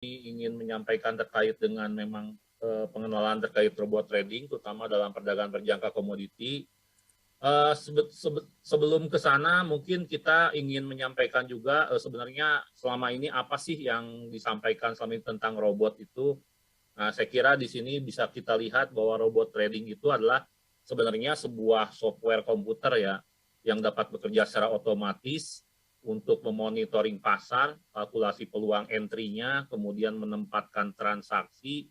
ingin menyampaikan terkait dengan memang pengenalan terkait robot trading, terutama dalam perdagangan berjangka komoditi. Sebelum ke sana, mungkin kita ingin menyampaikan juga sebenarnya selama ini apa sih yang disampaikan selama ini tentang robot itu. Nah, saya kira di sini bisa kita lihat bahwa robot trading itu adalah sebenarnya sebuah software komputer ya, yang dapat bekerja secara otomatis untuk memonitoring pasar, kalkulasi peluang entry-nya, kemudian menempatkan transaksi,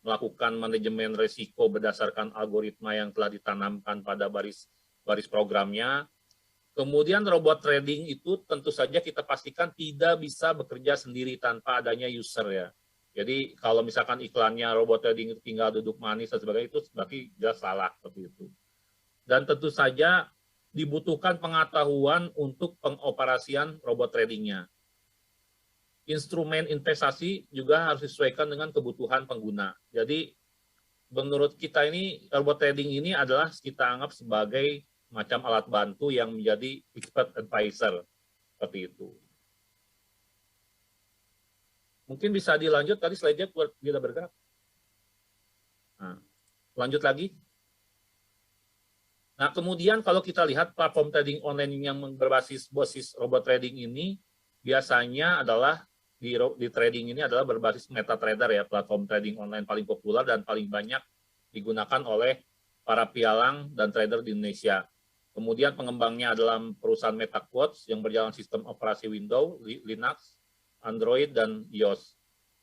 melakukan manajemen risiko berdasarkan algoritma yang telah ditanamkan pada baris programnya. Kemudian robot trading itu tentu saja kita pastikan tidak bisa bekerja sendiri tanpa adanya user ya. Jadi kalau misalkan iklannya robot trading itu tinggal duduk manis dan sebagainya, itu berarti jelas salah seperti itu. Dan tentu saja dibutuhkan pengetahuan untuk pengoperasian robot tradingnya. Instrumen investasi juga harus disesuaikan dengan kebutuhan pengguna. Jadi menurut kita ini robot trading ini adalah kita anggap sebagai macam alat bantu yang menjadi expert advisor seperti itu. Mungkin bisa dilanjut, tadi slide-nya tidak bergerak. Nah, lanjut lagi. Nah, kemudian kalau kita lihat platform trading online yang berbasis robot trading ini, biasanya adalah di trading ini adalah berbasis MetaTrader ya, platform trading online paling populer dan paling banyak digunakan oleh para pialang dan trader di Indonesia. Kemudian pengembangnya adalah perusahaan MetaQuotes yang berjalan sistem operasi Windows, Linux, Android, dan iOS.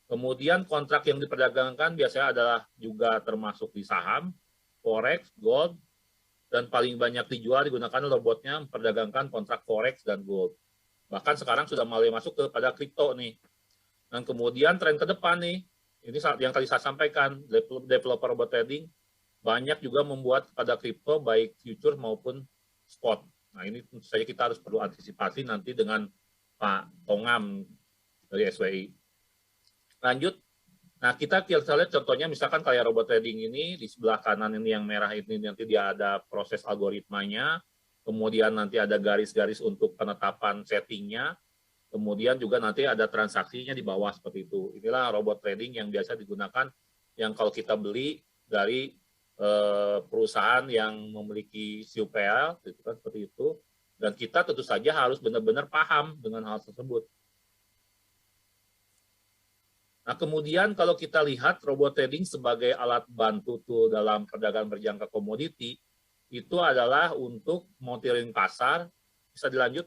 Kemudian kontrak yang diperdagangkan biasanya adalah juga termasuk di saham, forex, gold, dan paling banyak dijual digunakan robotnya memperdagangkan kontrak forex dan gold. Bahkan sekarang sudah mulai masuk kepada kripto nih. Dan kemudian tren ke depan nih, ini yang tadi saya sampaikan, developer robot trading banyak juga membuat pada kripto baik future maupun spot. Nah ini tentu saja kita harus perlu antisipasi nanti dengan Pak Tongam dari SWI. Lanjut. Nah, kita lihat contohnya misalkan kayak robot trading ini, di sebelah kanan ini yang merah ini nanti dia ada proses algoritmanya, kemudian nanti ada garis-garis untuk penetapan settingnya, kemudian juga nanti ada transaksinya di bawah seperti itu. Inilah robot trading yang biasa digunakan, yang kalau kita beli dari perusahaan yang memiliki CUPL, gitu kan, seperti itu, dan kita tentu saja harus benar-benar paham dengan hal tersebut. Nah, kemudian kalau kita lihat robot trading sebagai alat bantu tuh dalam perdagangan berjangka komoditi, itu adalah untuk monitoring pasar, bisa dilanjut,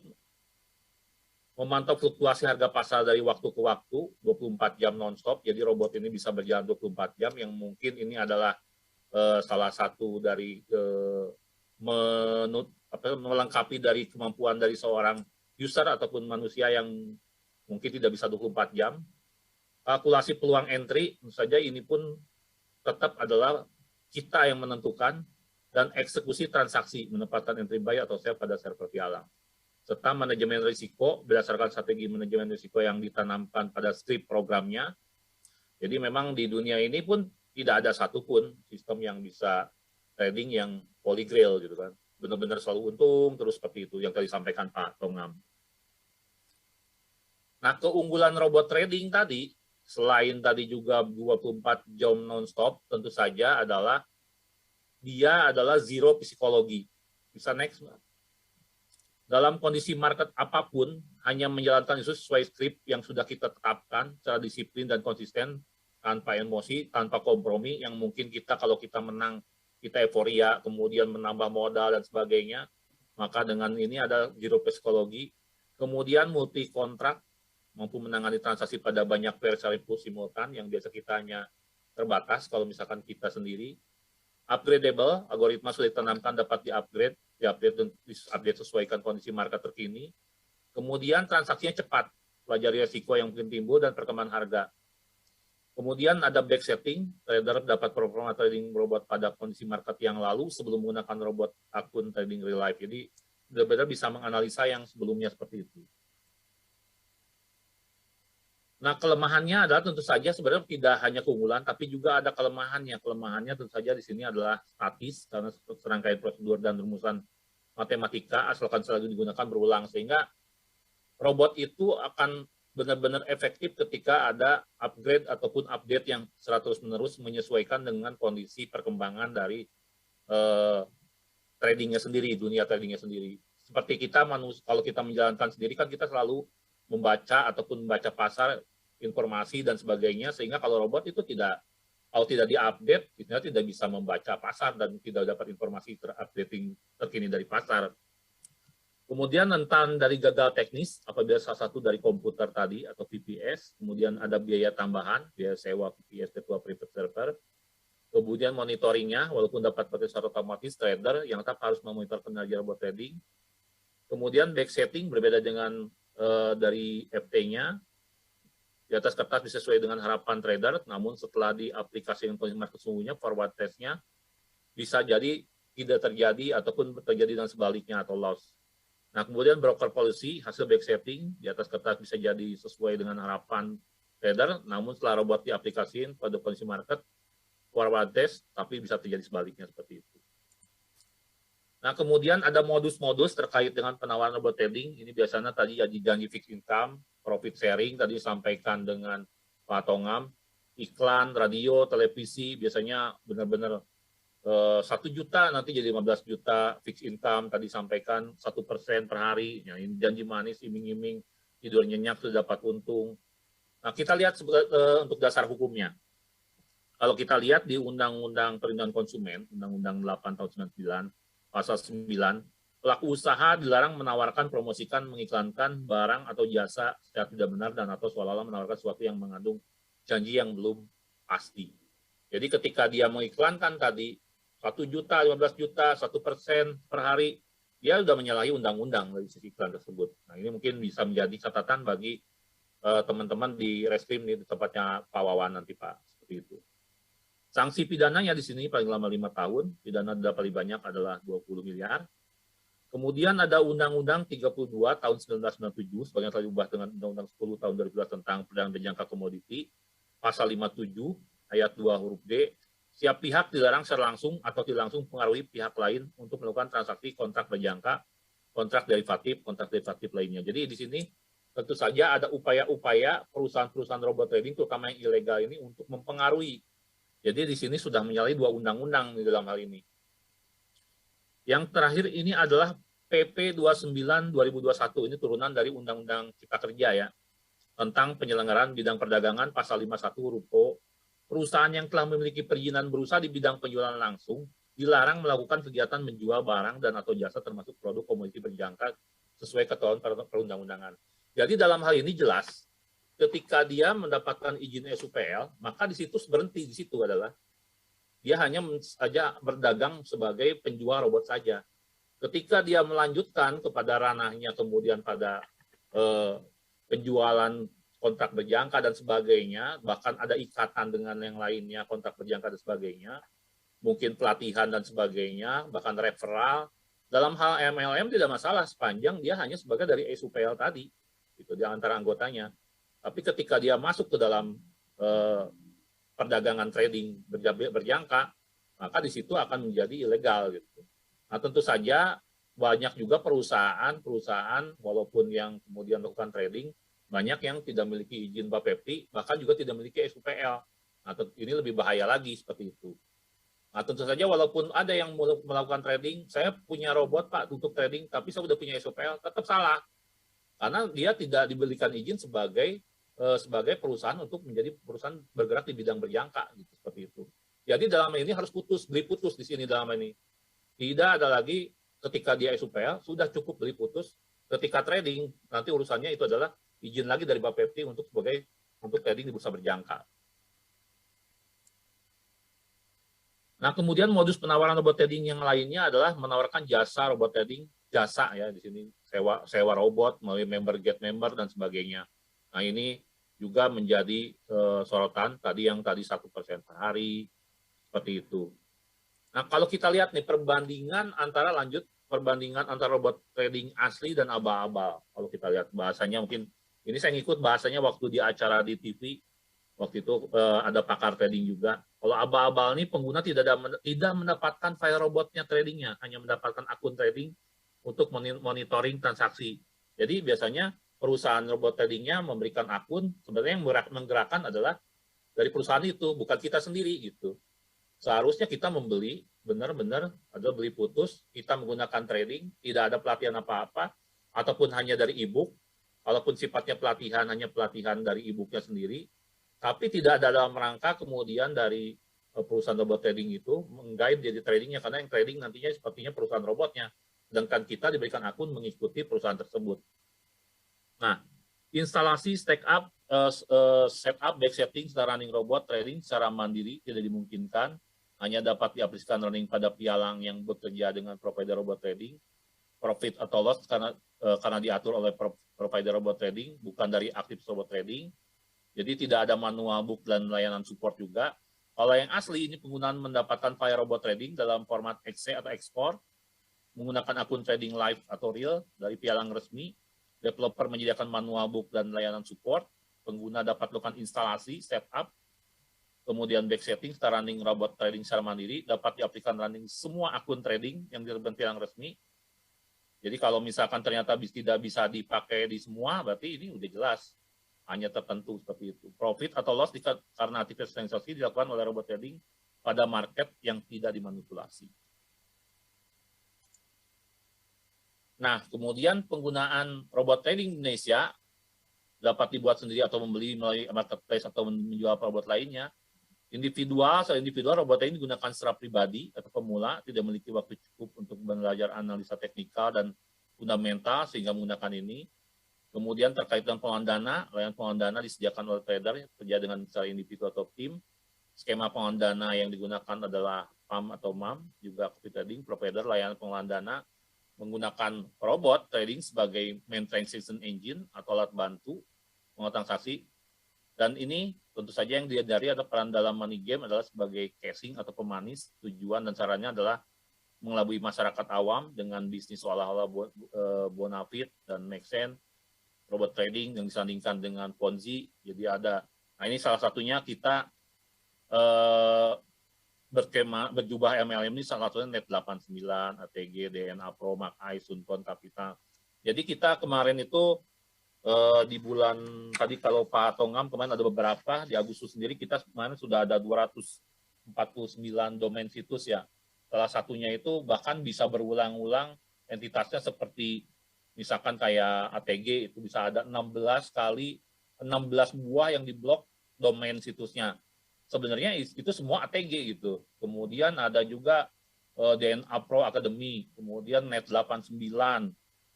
memantau fluktuasi harga pasar dari waktu ke waktu, 24 jam non-stop, jadi robot ini bisa berjalan 24 jam, yang mungkin ini adalah salah satu dari melengkapi dari kemampuan dari seorang user ataupun manusia yang mungkin tidak bisa 24 jam, kalkulasi peluang entry, tentu saja ini pun tetap adalah kita yang menentukan, dan eksekusi transaksi menempatkan entry buy atau sell pada server pialang. Serta manajemen risiko berdasarkan strategi manajemen risiko yang ditanamkan pada script programnya. Jadi memang di dunia ini pun tidak ada satupun sistem yang bisa trading yang holy grail gitu kan. Benar-benar selalu untung terus seperti itu yang tadi disampaikan Pak Tongam. Nah, keunggulan robot trading tadi, selain tadi juga 24 jam non-stop, tentu saja adalah dia adalah zero psikologi. Bisa next, Mbak. Dalam kondisi market apapun, hanya menjalankan itu sesuai skrip yang sudah kita tetapkan secara disiplin dan konsisten, tanpa emosi, tanpa kompromi, yang mungkin kita kalau kita menang, kita euforia, kemudian menambah modal dan sebagainya, maka dengan ini ada zero psikologi. Kemudian multi kontrak, mampu menangani transaksi pada banyak pair secara simultan yang biasa kita hanya terbatas kalau misalkan kita sendiri. Upgradable, algoritma sudah ditanamkan dapat diupgrade dan diupdate sesuaikan kondisi market terkini. Kemudian transaksinya cepat, pelajari risiko yang mungkin timbul dan perkembangan harga. Kemudian ada back setting, trader dapat performa trading robot pada kondisi market yang lalu sebelum menggunakan robot akun trading real life. Jadi benar-benar bisa menganalisa yang sebelumnya seperti itu. Nah, kelemahannya adalah tentu saja sebenarnya tidak hanya keunggulan, tapi juga ada kelemahannya. Kelemahannya tentu saja di sini adalah statis, karena serangkaian prosedur dan rumusan matematika asalkan selalu digunakan berulang, sehingga robot itu akan benar-benar efektif ketika ada upgrade ataupun update yang terus-menerus menyesuaikan dengan kondisi perkembangan dari tradingnya sendiri, dunia tradingnya sendiri. Seperti kita kalau kita menjalankan sendiri kan kita selalu membaca ataupun membaca pasar, informasi dan sebagainya, sehingga kalau robot itu kalau tidak diupdate, kita tidak bisa membaca pasar dan tidak dapat informasi terkini dari pasar. Kemudian rentan dari gagal teknis, apabila salah satu dari komputer tadi atau VPS, kemudian ada biaya tambahan, biaya sewa VPS virtual private server, kemudian monitoringnya, walaupun dapat pakai secara otomatis, trader yang tetap harus memonitor kinerja robot trading. Kemudian backsetting berbeda dengan dari FT-nya, di atas kertas bisa sesuai dengan harapan trader, namun setelah diaplikasikan kondisi market sesungguhnya, forward test-nya bisa jadi tidak terjadi ataupun terjadi dan sebaliknya atau loss. Nah, kemudian broker policy, hasil backsetting, di atas kertas bisa jadi sesuai dengan harapan trader, namun setelah robot diaplikasikan pada kondisi market, forward test, tapi bisa terjadi sebaliknya seperti itu. Nah, kemudian ada modus-modus terkait dengan penawaran robot trading. Ini biasanya tadi janji fixed income, profit sharing, tadi disampaikan dengan Pak Tongam, iklan, radio, televisi, biasanya benar-benar 1 juta nanti jadi 15 juta fixed income, tadi sampaikan 1% per hari, ya, ini janji manis, iming-iming, tidur nyenyak sudah dapat untung. Nah, kita lihat untuk dasar hukumnya. Kalau kita lihat di Undang-Undang Perlindungan Konsumen, Undang-Undang 8 tahun 99, pasal 9, pelaku usaha dilarang menawarkan, promosikan, mengiklankan barang atau jasa secara tidak benar dan atau seolah-olah menawarkan sesuatu yang mengandung janji yang belum pasti. Jadi ketika dia mengiklankan tadi 1 juta, 15 juta, 1% per hari, dia sudah menyalahi undang-undang dari sisi iklan tersebut. Nah, ini mungkin bisa menjadi catatan bagi teman-teman di Reskrim, di tempatnya Pak Wawan nanti, Pak. Seperti itu. Sanksi pidananya di sini paling lama 5 tahun, pidana denda paling banyak adalah 20 miliar. Kemudian ada Undang-Undang 32 tahun 1997, sebagian telah diubah dengan Undang-Undang 10 tahun 2012 tentang perdagangan berjangka komoditi, pasal 57 ayat 2 huruf D, setiap pihak dilarang secara langsung atau tidak langsung mempengaruhi pihak lain untuk melakukan transaksi kontrak berjangka, kontrak derivatif lainnya. Jadi di sini tentu saja ada upaya-upaya perusahaan-perusahaan robot trading, terutama yang ilegal ini, untuk mempengaruhi. Jadi di sini sudah menyalahi 2 undang-undang di dalam hal ini. Yang terakhir ini adalah PP 29 2021, ini turunan dari Undang-Undang Cipta Kerja ya, tentang penyelenggaraan bidang perdagangan, pasal 51 huruf O. Perusahaan yang telah memiliki perizinan berusaha di bidang penjualan langsung dilarang melakukan kegiatan menjual barang dan atau jasa termasuk produk komoditi berjangka sesuai ketentuan perundang-undangan. Jadi dalam hal ini jelas ketika dia mendapatkan izin SUPL, maka di situ berhenti, di situ adalah dia hanya saja berdagang sebagai penjual robot saja. Ketika dia melanjutkan kepada ranahnya kemudian pada penjualan kontrak berjangka dan sebagainya, bahkan ada ikatan dengan yang lainnya, kontrak berjangka dan sebagainya, mungkin pelatihan dan sebagainya, bahkan referral. Dalam hal MLM tidak masalah sepanjang dia hanya sebagai dari SUPL tadi, itu di antara anggotanya. Tapi ketika dia masuk ke dalam perdagangan trading berjangka, maka di situ akan menjadi ilegal gitu. Nah, tentu saja banyak juga perusahaan walaupun yang kemudian melakukan trading, banyak yang tidak memiliki izin Bapepti, bahkan juga tidak memiliki SUPL. Nah, ini lebih bahaya lagi seperti itu. Nah, tentu saja walaupun ada yang melakukan trading, saya punya robot Pak untuk trading, tapi saya sudah punya SUPL, tetap salah. Karena dia tidak diberikan izin sebagai perusahaan untuk menjadi perusahaan bergerak di bidang berjangka, gitu, seperti itu. Jadi dalam ini harus beli putus di sini dalam ini. Tidak ada lagi ketika dia SUPL, sudah cukup beli putus. Ketika trading, nanti urusannya itu adalah izin lagi dari Bapepti untuk trading di bursa berjangka. Nah, kemudian modus penawaran robot trading yang lainnya adalah menawarkan jasa robot trading, jasa ya di sini sewa robot melalui member get member dan sebagainya. Nah, ini juga menjadi sorotan yang tadi 1% per hari seperti itu. Nah, kalau kita lihat nih perbandingan antara robot trading asli dan abal-abal. Kalau kita lihat bahasanya mungkin ini saya ngikut bahasanya waktu di acara di TV, waktu itu ada pakar trading juga. Kalau abal-abal ini pengguna tidak mendapatkan file robotnya tradingnya, hanya mendapatkan akun trading untuk monitoring transaksi. Jadi biasanya perusahaan robot tradingnya memberikan akun, sebenarnya yang menggerakkan adalah dari perusahaan itu, bukan kita sendiri gitu. Seharusnya kita membeli, benar-benar ada beli putus, kita menggunakan trading, tidak ada pelatihan apa-apa, ataupun hanya dari e-book, walaupun sifatnya pelatihan, hanya pelatihan dari e-booknya sendiri, tapi tidak ada dalam rangka kemudian dari perusahaan robot trading itu meng-guide jadi tradingnya, karena yang trading nantinya sepertinya perusahaan robotnya, sedangkan kita diberikan akun mengikuti perusahaan tersebut. Nah, instalasi setup backsetting secara running robot trading secara mandiri tidak dimungkinkan, hanya dapat diaplikasikan running pada pialang yang bekerja dengan provider robot trading. Profit atau loss karena diatur oleh provider robot trading, bukan dari aktif robot trading. Jadi tidak ada manual book dan layanan support juga. Kalau yang asli ini penggunaan mendapatkan file robot trading dalam format exe atau ekspor, menggunakan akun trading live atau real dari pialang resmi. Developer menyediakan manual book dan layanan support. Pengguna dapat melakukan instalasi, setup, kemudian backsetting secara running robot trading secara mandiri, dapat diaplikasikan running semua akun trading yang diberikan pialang resmi. Jadi kalau misalkan ternyata tidak bisa dipakai di semua, berarti ini udah jelas hanya tertentu seperti itu. Profit atau loss karena aktivitas transaksi dilakukan oleh robot trading pada market yang tidak dimanipulasi. Nah, kemudian penggunaan robot trading Indonesia dapat dibuat sendiri atau membeli melalui marketplace atau menjual robot lainnya. Individual robot trading digunakan secara pribadi atau pemula, tidak memiliki waktu cukup untuk belajar analisa teknikal dan fundamental sehingga menggunakan ini. Kemudian terkait dengan pengelolaan dana, layanan pengelolaan dana disediakan oleh trader kerja dengan secara individu atau tim. Skema pengelolaan dana yang digunakan adalah PAM atau MAM, juga copy trading, provider layanan pengelolaan dana menggunakan robot trading sebagai main transaction engine atau alat bantu pengelolaan transaksi. Dan ini tentu saja yang dihindari ada peran dalam money game adalah sebagai casing atau pemanis. Tujuan dan caranya adalah mengelabui masyarakat awam dengan bisnis seolah-olah bonafit dan make sense. Robot trading yang disandingkan dengan Ponzi. Jadi ada, nah ini salah satunya kita berjubah MLM ini salah satunya Net 89, ATG, DNA Pro, Makai, Sunton, Kapital. Jadi kita kemarin itu di bulan tadi kalau Pak Tongam kemarin ada beberapa, di Agustus sendiri kita kemarin sudah ada 249 domain situs ya. Salah satunya itu bahkan bisa berulang-ulang entitasnya seperti misalkan kayak ATG itu bisa ada 16 buah yang diblok domain situsnya. Sebenarnya itu semua ATG gitu. Kemudian ada juga DNA Pro Academy, kemudian Net 89,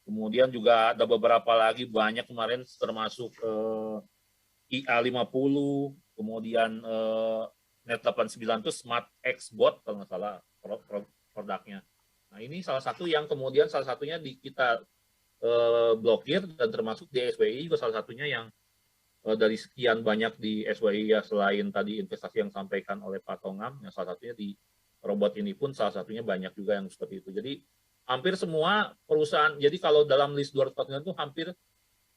kemudian juga ada beberapa lagi banyak kemarin termasuk IA50, kemudian Net 89 itu Smart X Bot kalau nggak salah produknya. Nah ini salah satu yang kemudian salah satunya kita blokir dan termasuk di SWI juga salah satunya yang dari sekian banyak di SWI ya selain tadi investasi yang disampaikan oleh Pak Tongam, yang salah satunya di robot ini pun salah satunya banyak juga yang seperti itu. Jadi hampir semua perusahaan, jadi kalau dalam list 249 itu hampir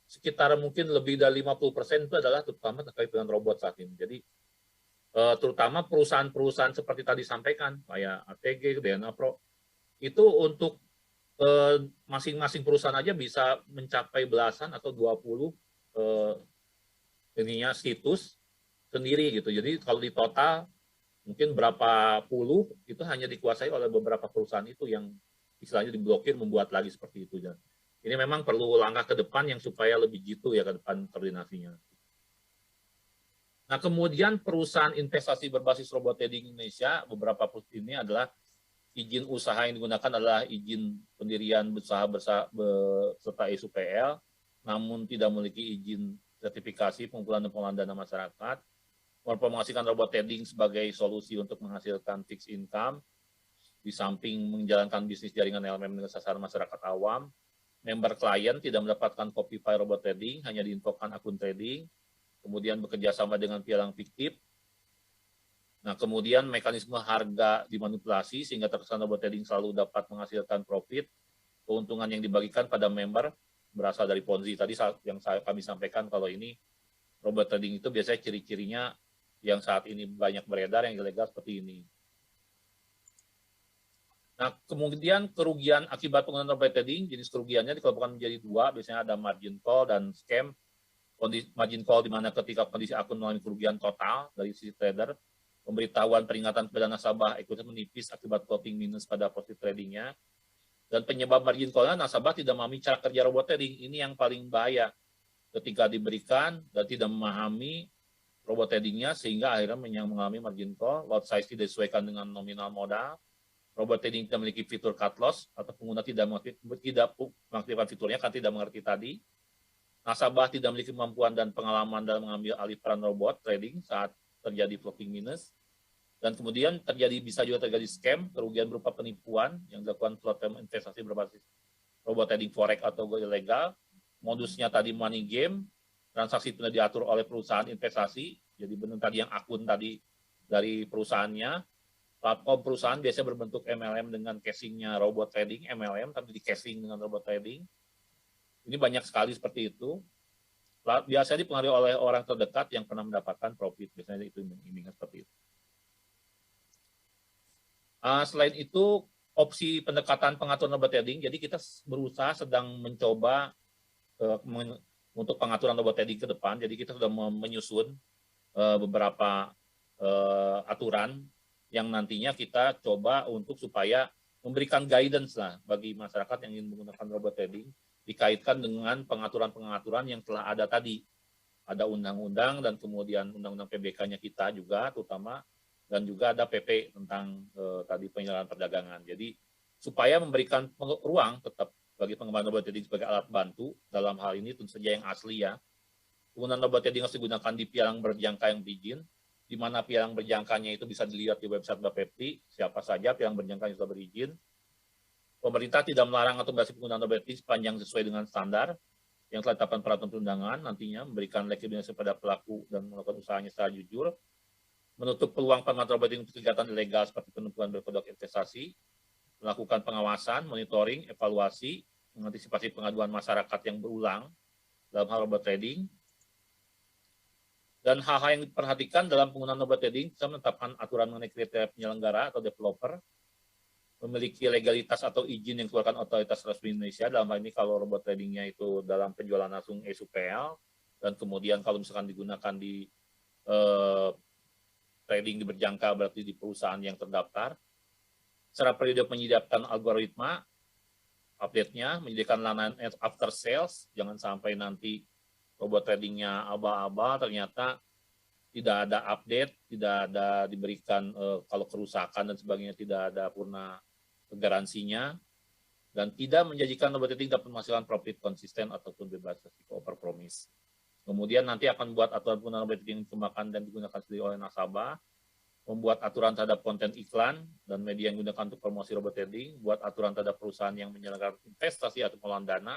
sekitar mungkin lebih dari 50% itu adalah terutama terkait dengan robot saat ini. Jadi terutama perusahaan-perusahaan seperti tadi sampaikan, kayak ATG, DNA Pro, itu untuk masing-masing perusahaan aja bisa mencapai belasan atau 20 ininya situs sendiri gitu. Jadi kalau di total mungkin berapa puluh itu hanya dikuasai oleh beberapa perusahaan itu yang istilahnya diblokir membuat lagi seperti itu. Dan ini memang perlu langkah ke depan yang supaya lebih gitu ya ke depan koordinasinya. Nah kemudian perusahaan investasi berbasis robot trading Indonesia, beberapa perusahaan ini adalah izin usaha yang digunakan adalah izin pendirian usaha beserta SUPL, namun tidak memiliki izin sertifikasi pengumpulan dan pengelolaan dana masyarakat, mempromosikan robot trading sebagai solusi untuk menghasilkan fixed income, di samping menjalankan bisnis jaringan elemen dengan sasaran masyarakat awam. Member klien tidak mendapatkan copy file robot trading, hanya diinfokan akun trading, kemudian bekerja sama dengan pialang fiktif. Nah, kemudian mekanisme harga dimanipulasi sehingga terkesan robot trading selalu dapat menghasilkan profit, keuntungan yang dibagikan pada member berasal dari Ponzi. Tadi yang kami sampaikan kalau ini robot trading itu biasanya ciri-cirinya yang saat ini banyak beredar yang ilegal seperti ini. Nah, kemudian kerugian akibat penggunaan robot trading, jenis kerugiannya dikelompokkan menjadi dua, biasanya ada margin call dan scam. Margin call di mana ketika kondisi akun mengalami kerugian total dari sisi trader, pemberitahuan peringatan kepada nasabah ekuitas menipis akibat floating minus pada profit tradingnya, dan penyebab margin call-nya nasabah tidak memahami cara kerja robot trading. Ini yang paling bahaya ketika diberikan dan tidak memahami robot tradingnya sehingga akhirnya mengalami margin call, lot size tidak disesuaikan dengan nominal modal, robot trading tidak memiliki fitur cut loss atau pengguna tidak mengaktifkan fiturnya kan tidak mengerti tadi. Nasabah tidak memiliki kemampuan dan pengalaman dalam mengambil alih peran robot trading saat terjadi floating minus. Dan kemudian bisa juga terjadi scam, kerugian berupa penipuan yang dilakukan platform investasi berbasis robot trading forex atau ilegal. Modusnya tadi money game, transaksi tidak diatur oleh perusahaan investasi, jadi benar tadi yang akun tadi dari perusahaannya. Platform perusahaan biasanya berbentuk MLM dengan casingnya robot trading, MLM tapi di casing dengan robot trading. Ini banyak sekali seperti itu. Biasanya dipengaruhi oleh orang terdekat yang pernah mendapatkan profit. Biasanya itu iming-iming seperti itu. Selain itu, opsi pendekatan pengaturan robot trading, jadi kita berusaha sedang mencoba untuk pengaturan robot trading ke depan. Jadi kita sudah menyusun beberapa aturan yang nantinya kita coba untuk supaya memberikan guidance lah bagi masyarakat yang ingin menggunakan robot trading, dikaitkan dengan pengaturan-pengaturan yang telah ada tadi. Ada undang-undang dan kemudian undang-undang PBK-nya kita juga terutama, dan juga ada PP tentang tadi penyelenggaraan perdagangan. Jadi supaya memberikan ruang tetap bagi pengembangan robot trading sebagai alat bantu dalam hal ini tentu saja yang asli ya. Penggunaan robot trading harus digunakan di pialang berjangka yang berizin, di mana pialang berjangkanya itu bisa dilihat di website Bapepti, siapa saja pialang berjangka yang sudah berizin. Pemerintah tidak melarang atau membatasi penggunaan robot trading sepanjang sesuai dengan standar yang telah ditetapkan peraturan perundangan, nantinya memberikan fleksibilitas kepada pelaku dan melakukan usahanya secara jujur, menutup peluang pengatur robot trading untuk kegiatan ilegal seperti penipuan berkedok investasi, melakukan pengawasan, monitoring, evaluasi, mengantisipasi pengaduan masyarakat yang berulang dalam hal robot trading, dan hal-hal yang diperhatikan dalam penggunaan robot trading, bisa menetapkan aturan mengenai kriteria penyelenggara atau developer, memiliki legalitas atau izin yang dikeluarkan otoritas resmi Indonesia, dalam hal ini kalau robot tradingnya itu dalam penjualan langsung SUPL, dan kemudian kalau misalkan digunakan di trading di berjangka berarti di perusahaan yang terdaftar, secara periode menyediakan algoritma, update-nya, menyediakan layanan after sales, jangan sampai nanti robot tradingnya aba-aba, ternyata tidak ada update, tidak ada diberikan kalau kerusakan dan sebagainya tidak ada purna garansinya, dan tidak menjanjikan robot trading dapat menghasilkan profit konsisten ataupun bebas risiko over promise. Kemudian nanti akan buat aturan penggunaan robot trading dikembangkan dan digunakan sendiri oleh nasabah, membuat aturan terhadap konten iklan dan media yang digunakan untuk promosi robot trading, buat aturan terhadap perusahaan yang menyelenggarakan investasi atau pengelolaan dana,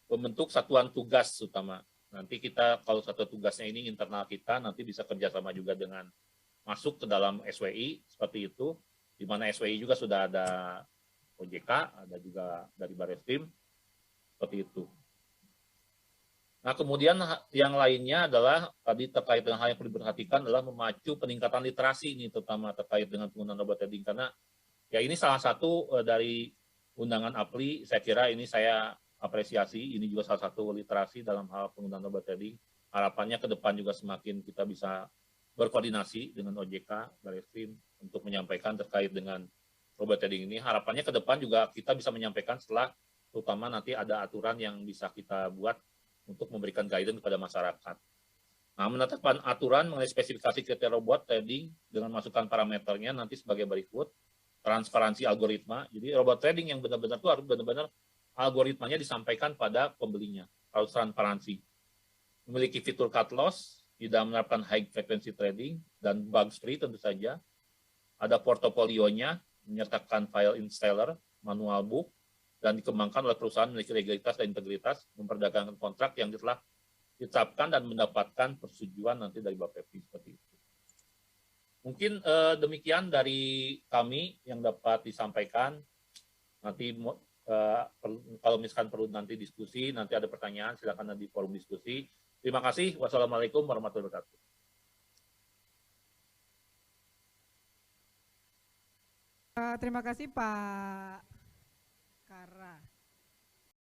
membentuk satuan tugas utama. Nanti kita kalau satu tugasnya ini internal kita, nanti bisa kerjasama juga dengan masuk ke dalam SWI seperti itu, di mana SWI juga sudah ada OJK, ada juga dari Barreskrim, seperti itu. Nah, kemudian yang lainnya adalah tadi terkait dengan hal yang perlu diperhatikan adalah memacu peningkatan literasi ini, terutama terkait dengan penggunaan robot trading, karena ya ini salah satu dari undangan APLI, saya kira ini saya apresiasi, ini juga salah satu literasi dalam hal penggunaan robot trading. Harapannya ke depan juga semakin kita bisa berkoordinasi dengan OJK, Barreskrim untuk menyampaikan terkait dengan robot trading ini. Harapannya ke depan juga kita bisa menyampaikan setelah terutama nanti ada aturan yang bisa kita buat untuk memberikan guidance kepada masyarakat. Nah, menetapkan aturan mengenai spesifikasi kriteria robot trading dengan masukan parameternya nanti sebagai berikut. Transparansi algoritma. Jadi robot trading yang benar-benar itu harus benar-benar algoritmanya disampaikan pada pembelinya. Harus transparansi. Memiliki fitur cut loss, tidak menerapkan high frequency trading, dan bugs free tentu saja. Ada portofolionya, menyertakan file installer, manual book, dan dikembangkan oleh perusahaan memiliki legalitas dan integritas, memperdagangkan kontrak yang telah ditetapkan dan mendapatkan persetujuan nanti dari Bapepti seperti itu. Mungkin demikian dari kami yang dapat disampaikan. Nanti kalau misalkan perlu nanti diskusi, nanti ada pertanyaan, silakan di forum diskusi. Terima kasih. Wassalamualaikum warahmatullahi wabarakatuh. Terima kasih Pak Kara.